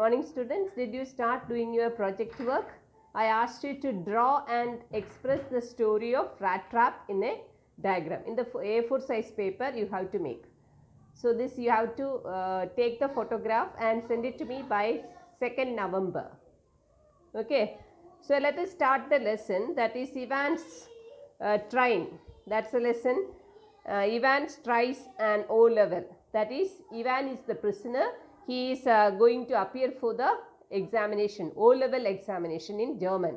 morning students. Did you start doing your project work? I asked you to draw and express the story of rat trap in a diagram. In the A4 size paper you have to make. So this you have to take the photograph and send it to me by 2nd November. Okay. So let us start the lesson, that is Ivan's train. That's a lesson. Ivan tries an O level. That is, Ivan is the prisoner. He is going to appear for the examination, O level examination in German.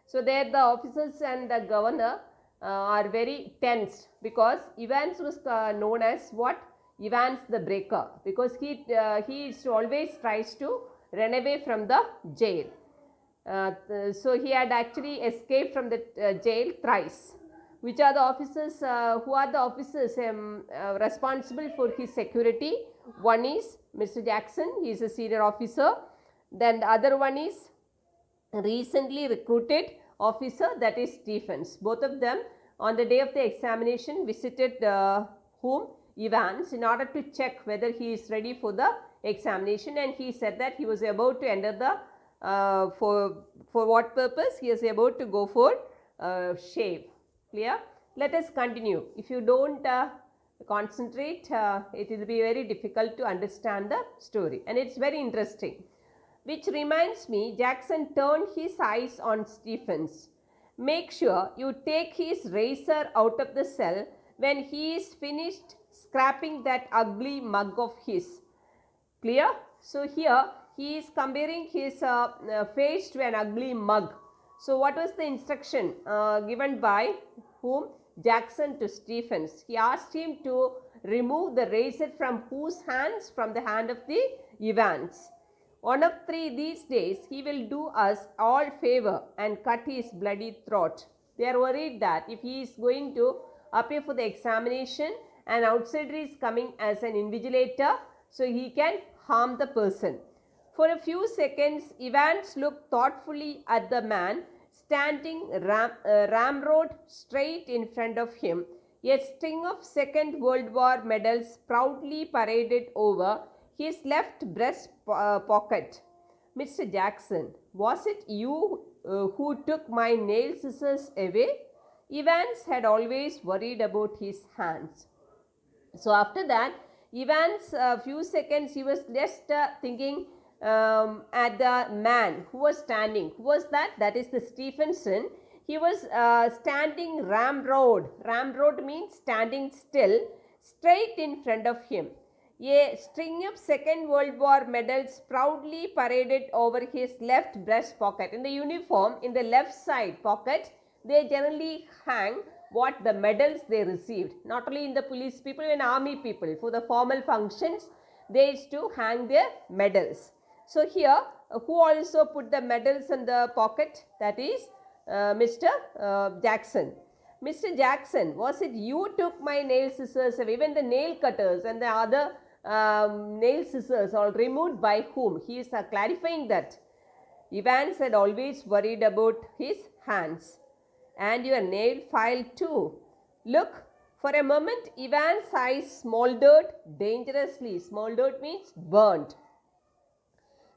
So there the officers and the governor are very tense, because Ivan was known as what? Ivan's the breaker, because he always tries to run away from the jail. So he had actually escaped from the jail thrice. Which are the officers? Who are the officers responsible for his security? One is Mr. Jackson, he is a senior officer. Then the other one is recently recruited officer, that is Stephens. Both of them on the day of the examination visited whom? Evans, in order to check whether he is ready for the examination, and he said that he was about to enter the for what purpose? He is about to go for shave. Clear? Let us continue. If you don't concentrate, it will be very difficult to understand the story, and it's very interesting. Which reminds me, Jackson turned his eyes on Stephens. Make sure you take his razor out of the cell when he is finished scraping that ugly mug of his. Clear? So here he is comparing his face to an ugly mug. So what was the instruction given by whom? Jackson to Stephens. He asked him to remove the razor from whose hands? From the hand of the Evans. One of these days he will do us all favor and cut his bloody throat. They are worried that if he is going to appear for the examination, an outsider is coming as an invigilator, so he can harm the person. For a few seconds, Evans looked thoughtfully at the man standing ramrod straight in front of him. A string of Second World War medals proudly paraded over his left breast pocket. Mr. Jackson, was it you who took my nail scissors away? Evans had always worried about his hands. So after that, Evans, a few seconds, he was just thinking at the man who was standing. Who was that? That is the Stephenson. He was standing ramrod. Ramrod means standing still, straight in front of him. A string of Second World War medals proudly paraded over his left breast pocket. In the uniform, in the left side pocket, they generally hang what? The medals they received. Not only in the police people, in army people, for the formal functions, they used to hang their medals. So here, who also put the medals in the pocket? That is Mr. Jackson. Mr. Jackson, was it you took my nail scissors away? Even the nail cutters and the other nail scissors all removed by whom? He is clarifying that Evans had always worried about his hands. And your nail file too. Look, for a moment Evans' eyes smoldered dangerously. Smoldered means burnt.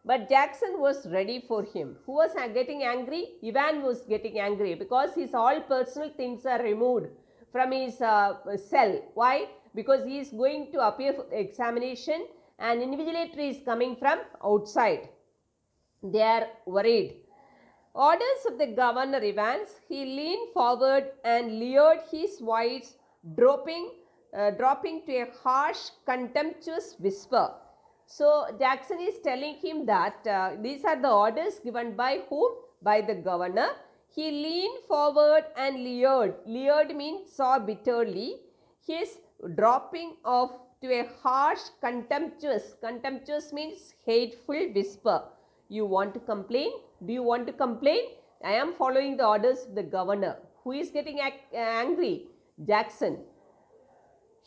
But Jackson was ready for him. Who was getting angry? Ivan was getting angry, because his all personal things are removed from his cell. Why? Because he is going to appear for the examination, and invigilator is coming from outside. They are worried. Orders of the governor Evans, he leaned forward and leered his voice, dropping to a harsh, contemptuous whisper. So Jackson is telling him that these are the orders given by whom? By the governor. He leaned forward and leered. Leered means saw bitterly. His dropping off to a harsh, contemptuous. Contemptuous means hateful whisper. You want to complain? Do you want to complain? I am following the orders of the governor. Who is getting angry? Jackson.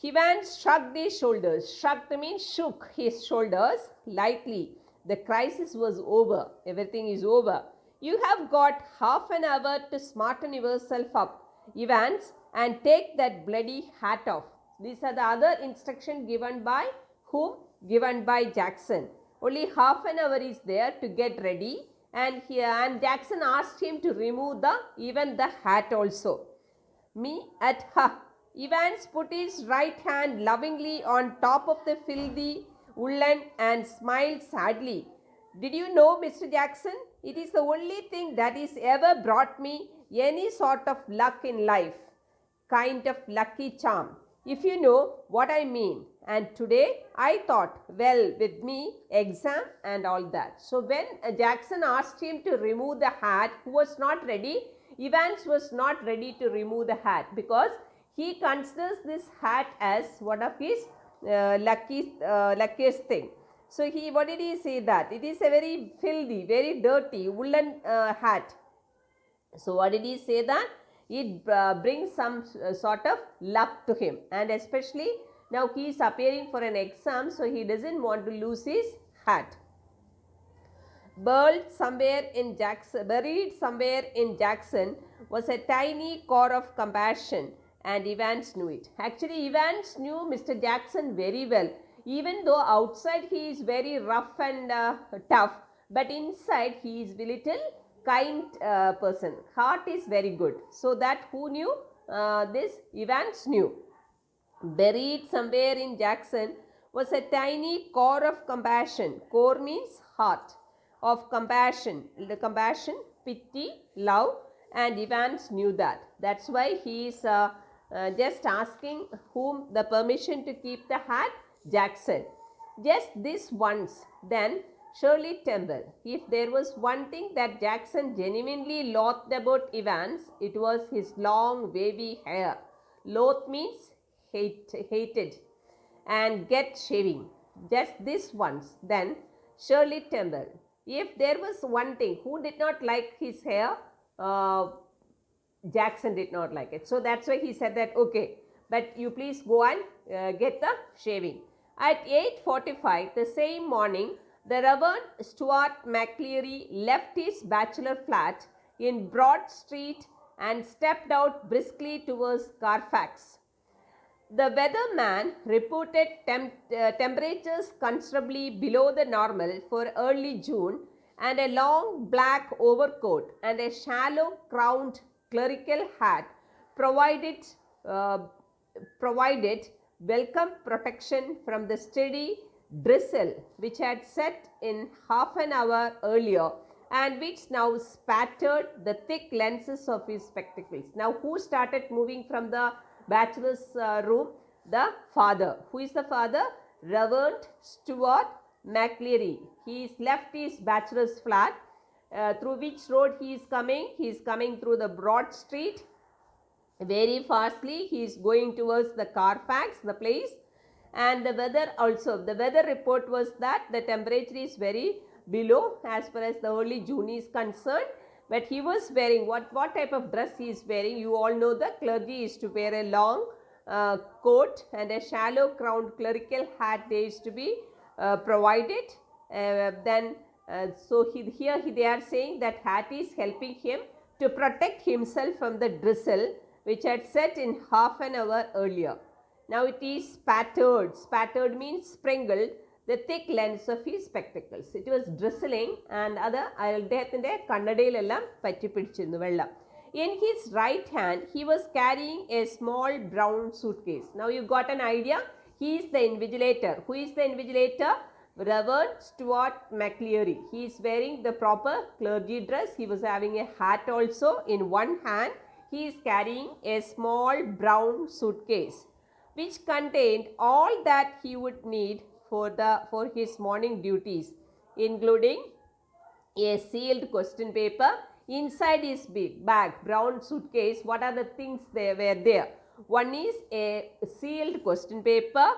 Evans shrugged his shoulders. Shrugged means shook his shoulders lightly. The crisis was over. Everything is over. You have got half an hour to smarten yourself up, Evans, and take that bloody hat off. These are the other instructions given by whom? Given by Jackson. Only half an hour is there to get ready, and Jackson asked him to remove even the hat also. Me at ha. Evans put his right hand lovingly on top of the filthy woolen and smiled sadly. Did you know, Mr. Jackson, it is the only thing that has ever brought me any sort of luck in life. Kind of lucky charm, if you know what I mean. And today I thought, well, with me, exam and all that. So when Jackson asked him to remove the hat, who was not ready, Evans was not ready to remove the hat, because he considers this hat as one of his luckiest thing. So what did he say that? It is a very filthy, very dirty woolen hat. So what did he say that? It brings some sort of luck to him, and especially now he is appearing for an exam, so he doesn't want to lose his hat. Buried somewhere in Jackson was a tiny core of compassion, and Evans knew it. Actually, Evans knew Mr. Jackson very well. Even though outside he is very rough and tough, but inside he is a little kind person. Heart is very good. So that who knew? This Evans knew. Buried somewhere in Jackson was a tiny core of compassion. Core means heart. Of compassion. The compassion, pity, love, and Evans knew that. That's why he is just asking whom the permission to keep the hat? Jackson. Just this once, then Shirley Temple. If there was one thing that Jackson genuinely loathed about Evans, it was his long wavy hair. Loathe means hated. And get shaving. Just this once, then Shirley Temple. If there was one thing, who did not like his hair? Jackson did not like it. So that's why he said that, okay, but you please go and get the shaving. At 8:45 the same morning, the Reverend Stuart McCleary left his bachelor flat in Broad Street and stepped out briskly towards Carfax. The weatherman reported temperatures considerably below the normal for early June, and a long black overcoat and a shallow crowned clerical hat provided welcome protection from the steady drizzle which had set in half an hour earlier, and which now spattered the thick lenses of his spectacles. Now who started moving from the bachelor's room? The father. Who is the father? Reverend Stuart McCleary. He is left his bachelor's flat. Through which road he is coming? He is coming through the Broad Street. Very fastly he is going towards the Carfax, the place. And the weather also, the weather report was that the temperature is very below as far as the early June is concerned. But he was wearing, what type of dress he is wearing? You all know the clergy is to wear a long coat and a shallow crowned clerical hat. They is to be provided. So here they are saying that hat is helping him to protect himself from the drizzle which had set in half an hour earlier. Now it is spattered. Spattered means sprinkled the thick lens of his spectacles. It was drizzling, and അദ്ദേഹത്തിൻ്റെ കണ്ണടയിലെല്ലാം പറ്റിപ്പിടിച്ചിരുന്നു വെള്ളം. In his right hand he was carrying a small brown suitcase. Now you got an idea. He is the invigilator. Who is the invigilator? Reverend Stuart McCleary. He is wearing the proper clergy dress. He was having a hat also. In one hand he is carrying a small brown suitcase which contained all that he would need for his morning duties, including a sealed question paper. Inside his bag, brown suitcase, what are the things they were there? One is a sealed question paper,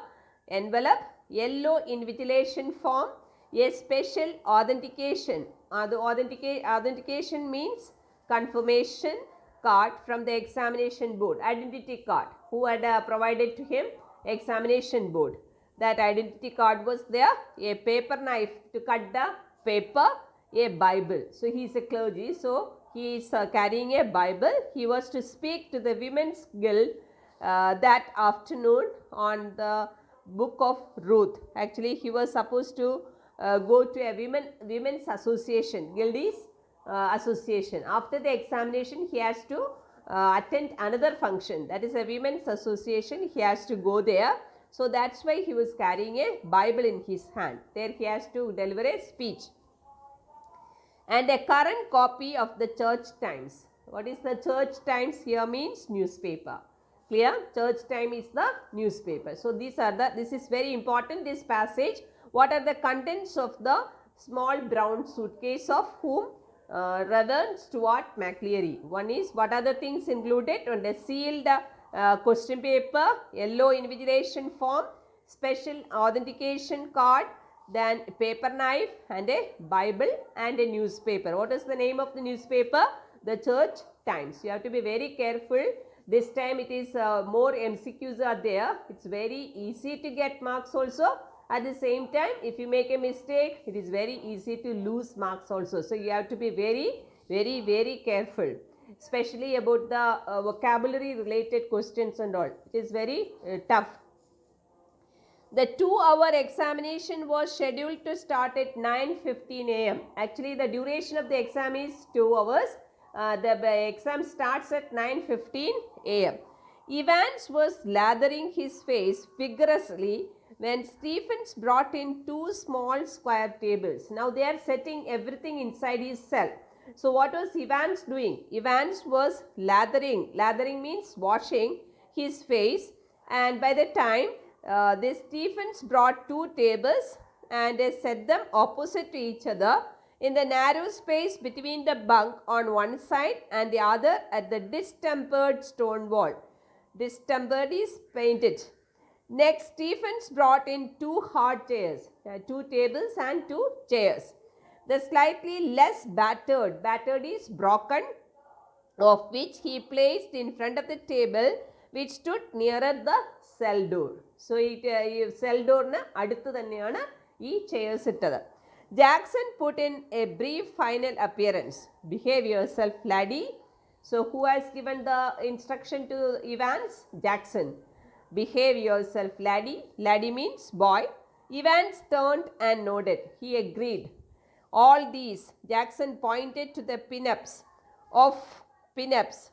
envelope, yellow invigilation form, a special authentication. The authentication means confirmation card from the examination board, identity card. Who had provided to him? Examination board. That identity card was there, a paper knife to cut the paper, a Bible. So he is a clergy, so he is carrying a Bible. He was to speak to the Women's Guild that afternoon on the book of Ruth. Actually he was supposed to go to a women's association, Gildies association. After the examination, he has to attend another function, that is a women's association. He has to go there. So that's why he was carrying a Bible in his hand. There he has to deliver a speech. And a current copy of the Church Times. What is the Church Times here means? Newspaper. Clear? Church Time is the newspaper. So this is very important, this passage. What are the contents of the small brown suitcase of whom? Reverend Stuart McLeary. One is, what are the things included? On the sealed question paper, yellow invigilation form, special authentication card, then paper knife and a Bible and a newspaper. What is the name of the newspaper? The Church Times. You have to be very careful. This time it is more MCQs are there. It's very easy to get marks also. At the same time, if you make a mistake, it is very easy to lose marks also. So you have to be very careful, especially about the vocabulary related questions and all. It is very tough. The 2-hour examination was scheduled to start at 9:15 a.m. Actually, the duration of the exam is 2 hours. The exam starts at 9:15 a.m. Evans was lathering his face vigorously when Stephens brought in 2 small square tables. Now they are setting everything inside his cell. So what was Evans doing? Evans was lathering. Lathering means washing his face, and by the time the Stephens brought 2 tables and they set them opposite to each other in the narrow space between the bunk on one side and the other at the distempered stone wall. Distempered is painted. Next, Stephens brought in 2 hard chairs, 2 tables and 2 chairs. The slightly less battered is broken, of which he placed in front of the table which stood nearer the cell door. So, cell door na aduthu thanneyana ee chairs ittadu. Jackson put in a brief final appearance. Behave yourself, laddie. So, who has given the instruction to Evans? Jackson. Behave yourself, laddie. Laddie means boy. Evans turned and nodded. He agreed. All these, Jackson pointed to the pinups.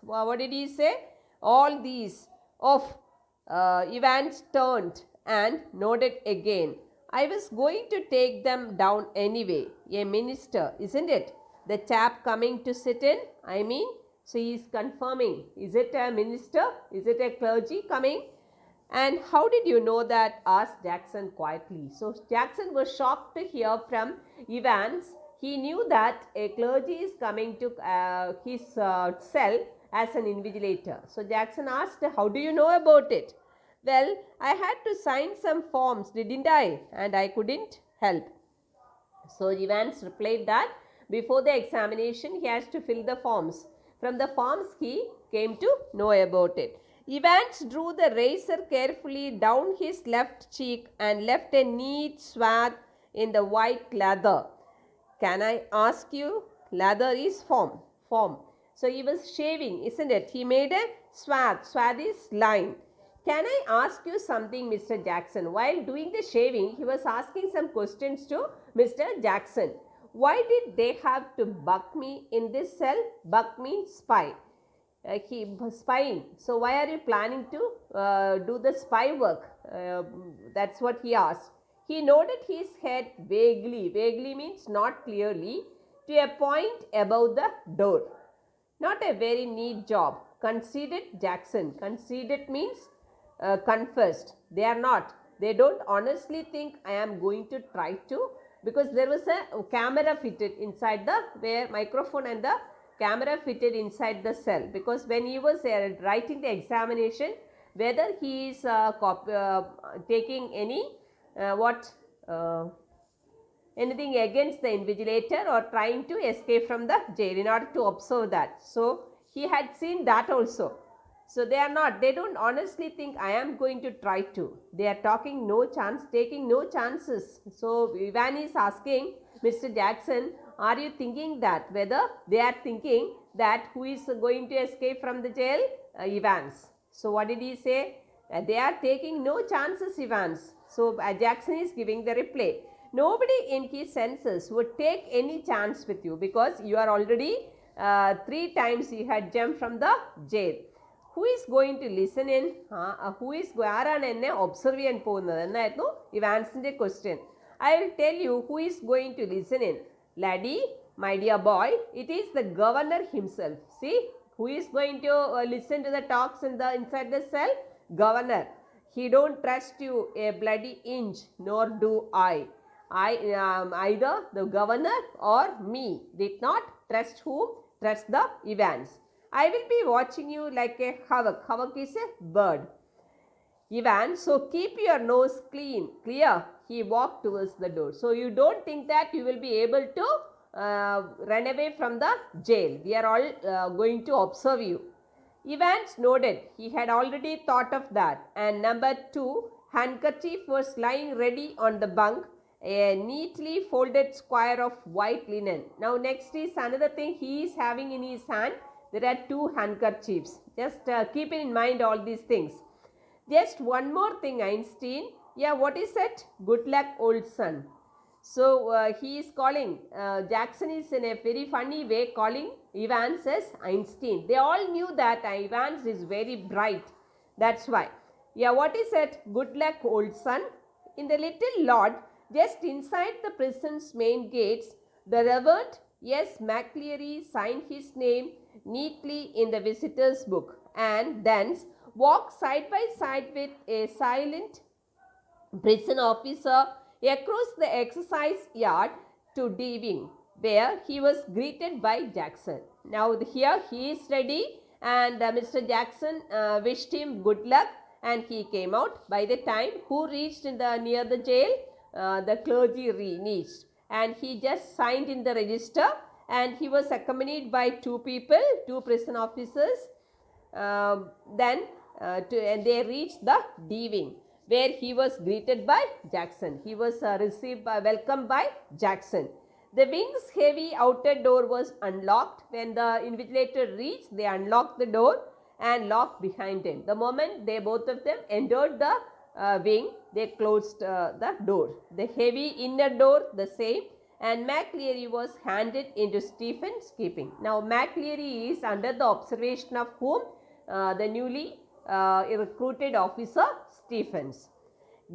What did he say? All these of Evans turned and nodded again. I was going to take them down anyway. A minister, isn't it? The chap coming to sit in? I mean, so he is confirming. Is it a minister? Is it a clergy coming? And how did you know that? Asked Jackson quietly. So Jackson was shocked to hear from Evans. He knew that a clergy is coming to his cell as an invigilator. So Jackson asked, how do you know about it? Well, I had to sign some forms, didn't I? And I couldn't help. So Evans replied that before the examination he has to fill the forms. From the forms he came to know about it. Evans drew the razor carefully down his left cheek and left a neat swath in the white lather. Can I ask you? Lather is form. So he was shaving, isn't it? He made a swath. Swath is line. Can I ask you something, Mr. Jackson? While doing the shaving, he was asking some questions to Mr. Jackson. Why did they have to buck me in this cell? Buck means spy. Spying. So why are you planning to do the spy work? That's what he asked. He nodded his head vaguely. Vaguely means not clearly, to a point above the door. Not a very neat job, conceded Jackson. Conceded means confessed. They are not. They don't honestly think I am going to try to, because there was a camera fitted inside the microphone and the camera fitted inside the cell, because when he was writing the examination, whether he is taking any anything against the invigilator or trying to escape from the jail, in order to observe that. So he had seen that also. So they are not, they don't honestly think I am going to try to. They are taking no chances. So Ivan is asking Mr. Jackson, are you thinking that? Whether they are thinking that who is going to escape from the jail? Evans. So what did he say? They are taking no chances, Evans. So Jackson is giving the reply. Nobody in his senses would take any chance with you because you are already 3 times you had jumped from the jail. Who is going to listen in? ആരാണ് എന്നെ observe ചെയ്യാൻ പോകുന്നത് എന്നായിരുന്നു ഇവാൻസിൻ്റെ question. I will tell you who is going to listen in. Laddie, my dear boy, it is the governor himself. See, who is going to listen to the talks inside the cell? Governor. He don't trust you a bloody inch, nor do I. Either the governor or me did not trust whom? Trust the Evans. I will be watching you like a hawk. Hawk is a bird. Ivan, so keep your nose clear. He walked towards the door. So you don't think that you will be able to run away from the jail. We are all going to observe you. Evans nodded. He had already thought of that. And number 2, handkerchief was lying ready on the bunk, a neatly folded square of white linen. Now next is another thing he is having in his hand. There are 2 handkerchiefs. Just keep in mind all these things. Just one more thing, Einstein. Yeah, what is it? Good luck, old son. So he is calling, Jackson is in a very funny way calling Evans as Einstein. They all knew that Evans is very bright. That's why. Yeah, what is it? Good luck, old son. In the little lodge, just inside the prison's main gates, the Reverend S. McCleary signed his name neatly in the visitor's book and thence walked side by side with a silent prison officer across the exercise yard to Deaving, where he was greeted by Jackson. Now here he is ready and Mr. Jackson wished him good luck and he came out. By the time who reached near the jail, the clergy reached and he just signed in the register and he was accompanied by 2 people, 2 prison officers. And they reached the D-wing where he was greeted by Jackson. He was welcomed by Jackson. The wing's heavy outer door was unlocked. When the invigilator reached, they unlocked the door and locked behind him. The moment both of them entered the wing, they closed the door. The heavy inner door the same, and McCleary was handed into Stephen's keeping. Now McCleary is under the observation of whom? The newly recruited officer Stephens.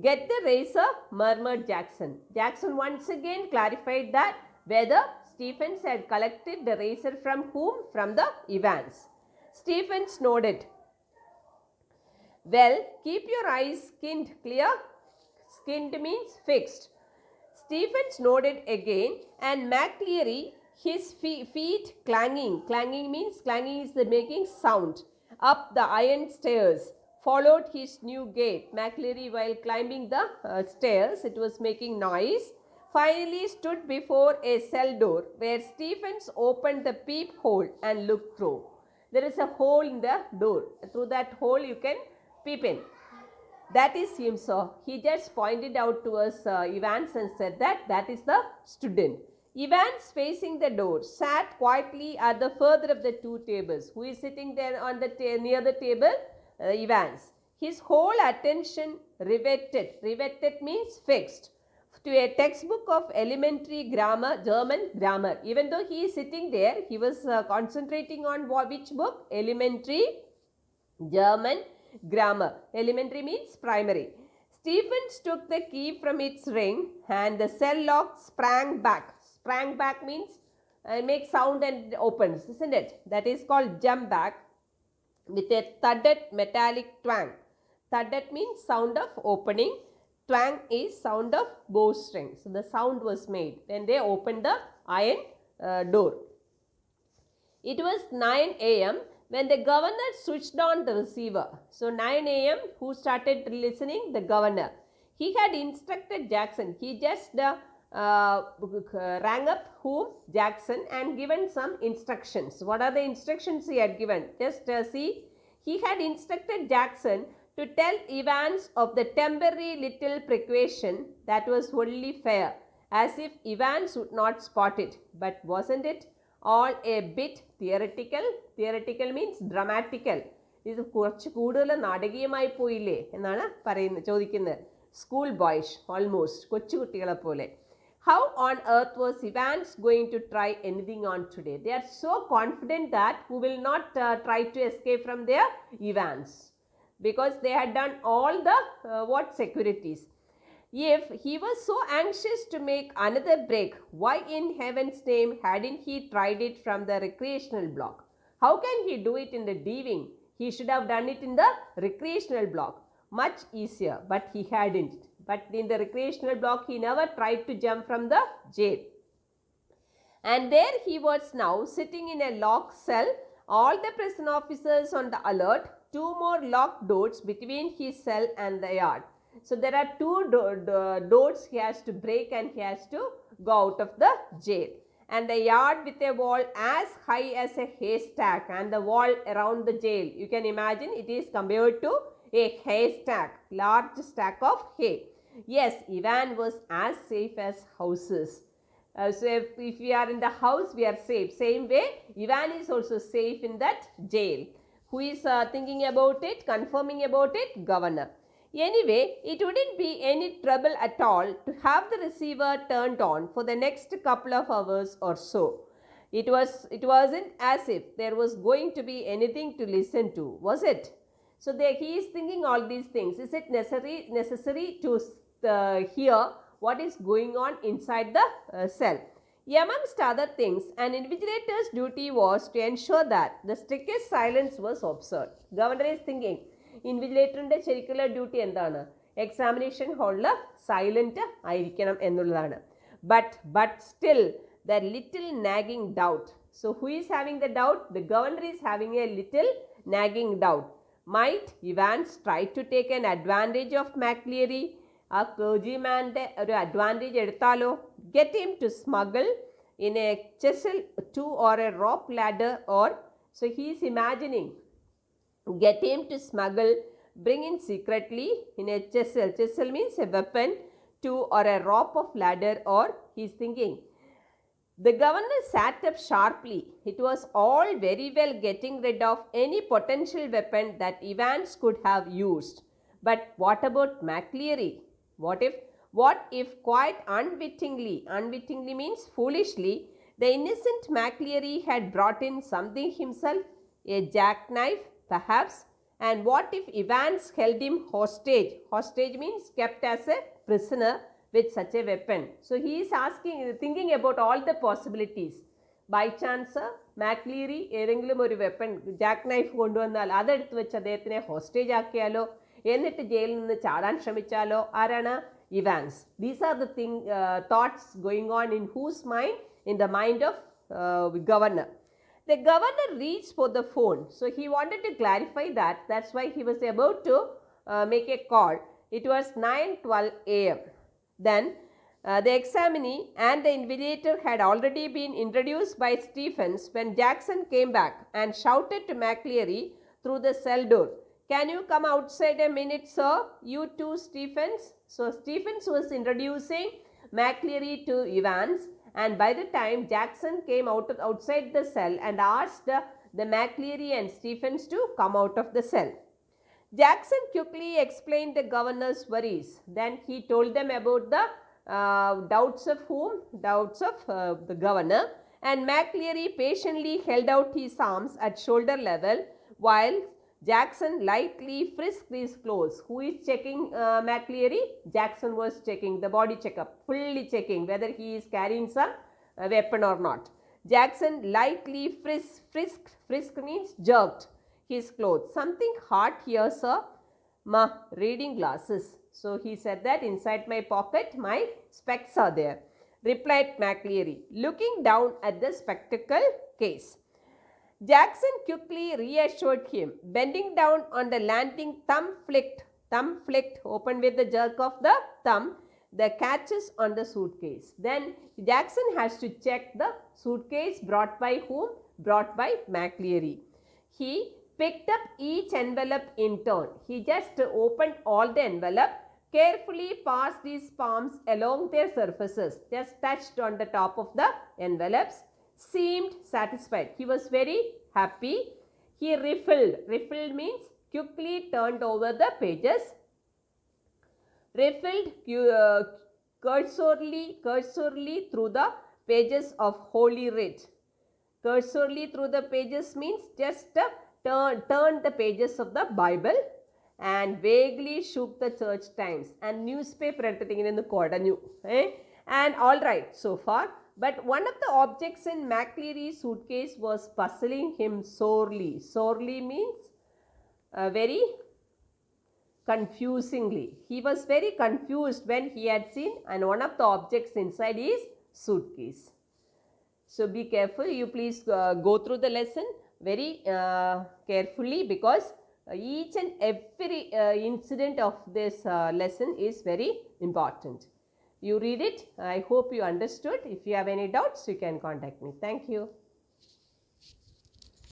Get the razor, murmured Jackson. Jackson once again clarified that whether Stephens had collected the razor from whom? From the Evans. Stephens nodded. Well, keep your eyes skinned clear. Skinned means fixed. Stephens nodded again and McCleary, his feet clanging. Clanging means clanging is the making sound. Up the iron stairs, followed his new gate. McCleary, while climbing the stairs, it was making noise, finally stood before a cell door where Stephens opened the peephole and looked through. There is a hole in the door. Through that hole you can peep in. That is him, sir. He just pointed out to us Evans and said that is the student. Evans, facing the door, sat quietly at the further of the 2 tables. Who is sitting there on the near the table? Evans. His whole attention riveted. Riveted means fixed to a textbook of elementary grammar, German grammar. Even though he is sitting there, he was concentrating on which book? Elementary German grammar. Elementary means primary. Stephens took the key from its ring and the cell lock sprang back. Sprang back means make sound and opens, isn't it? That is called jump back with a thudded metallic twang. Thudded means sound of opening. Twang is sound of bowstring. So the sound was made when they opened the iron door. It was 9 a.m. when the governor switched on the receiver. So 9 a.m. who started listening? The governor. He had instructed Jackson. He just rang up whom? Jackson, and given some instructions. What are the instructions he had given? Just see. He had instructed Jackson to tell Evans of the temporary little precaution that was only fair, as if Evans would not spot it. But wasn't it all a bit theoretical? Theoretical means dramatical. ഇത് കുറച്ച് കൂടുതൽ നാടകീയമായി പോയില്ലേ എന്നാണ് ചോദിക്കുന്നത്. School ബോയ്ഷ്, almost കൊച്ചുകുട്ടികളെ പോലെ. How on earth was Evans going to try anything on today? They are so confident that who will not try to escape from their Evans, because they had done all the securities. If he was so anxious to make another break, why in heaven's name hadn't he tried it from the recreational block? How can he do it in the D wing? He should have done it in the recreational block. Much easier, but he hadn't. But in the recreational block, he never tried to jump from the jail. And there he was now sitting in a locked cell, all the prison officers on the alert, two more locked doors between his cell and the yard. So there are two doors he has to break and he has to go out of the jail. And the yard with a wall as high as a haystack, and the wall around the jail, you can imagine it is compared to a haystack, large stack of hay. Yes, Ivan was as safe as houses. So if we are in the house, we are safe. Same way, Ivan is also safe in that jail. Who is thinking about it, confirming about it? Governor. Anyway, it wouldn't be any trouble at all to have the receiver turned on for the next couple of hours or so. It wasn't as if there was going to be anything to listen to, was it? So he is thinking all these things. Is it necessary to hear what is going on inside the cell? Amongst other things, an invigilator's duty was to ensure that the strictest silence was observed. Governor is thinking, ഇൻവിജിലേറ്ററിൻ്റെ ശരിക്കുള്ള duty എന്താണ്? Examination ഹാളിൽ silent ആയിരിക്കണം എന്നുള്ളതാണ്. But still, the little nagging doubt. So who is having the doubt? The governor is having a little nagging doubt. Might Evans try to take an advantage of McCleary? ആ clergymanന്റെ ഒരു advantage എടുത്താലോ? Get him to smuggle in a chisel to or a rope ladder, or so he is imagining. Get him to smuggle, bring in secretly in a chisel. Chisel means a weapon, to or a rope of ladder, or he is thinking. The governor sat up sharply. It was all very well getting rid of any potential weapon that Evans could have used. But what about McCleary? What if quite unwittingly means foolishly, the innocent McCleary had brought in something himself, a jackknife perhaps? And what if Evans held him hostage? Hostage means kept as a prisoner with such a weapon. So he is thinking about all the possibilities. By chance McCleary ഏതെങ്കിലും ഒരു weapon Jack knife കൊണ്ടുവന്നാൽ അതെടുത്ത് വെച്ച് അദ്ദേഹത്തിനെ hostage ആക്കിയാലോ, എന്നിട്ട് ജയിലിൽ നിന്ന് ചാടാൻ ശ്രമിച്ചാലോ? ആരാണ്? Evans. These are the thoughts going on in whose mind? In the mind of governor. The governor reached for the phone. So he wanted to clarify that. That's why he was about to make a call. It was 9:12 a.m. Then the examinee and the invigilator had already been introduced by Stephens when Jackson came back and shouted to McCleary through the cell door, "Can you come outside a minute, sir? You too, Stephens." So Stephens was introducing McCleary to Evans. And by the time Jackson came outside the cell and asked the McCleary and Stephens to come out of the cell. Jackson quickly explained the governor's worries. Then he told them about the doubts of whom? Doubts of the governor. And McCleary patiently held out his arms at shoulder level while Jackson lightly frisked his clothes. Who is checking McCleary? Jackson was checking the body checkup, fully checking whether he is carrying some weapon or not. Jackson lightly frisked means jerked his clothes. Something hot here, sir? Ma, reading glasses. So he said that inside my pocket my specs are there, replied McCleary, looking down at the spectacle case. Jackson quickly reassured him, bending down on the landing, thumb flicked open with the jerk of the thumb the catches on the suitcase. Then Jackson has to check the suitcase brought by whom? Brought by McCleary. He picked up each envelope in turn. He just opened all the envelope, carefully passed his palms along their surfaces, just touched on the top of the envelopes, seemed satisfied. He was very happy. He riffled means quickly turned over the pages, riffled cursorily through the pages of Holy Writ. Cursorily through the pages means just turn the pages of the Bible and vaguely shook the church times and newspaper എടുത്തിട്ടിങ്ങനെ കൊടഞ്ഞു. And all right so far. But one of the objects in McCleary's suitcase was puzzling him sorely. Sorely means very confusingly. He was very confused when he had seen and one of the objects inside his suitcase. So be careful. You please go through the lesson very carefully because each and every incident of this lesson is very important. You read it. I hope you understood. If you have any doubts, you can contact me. Thank you.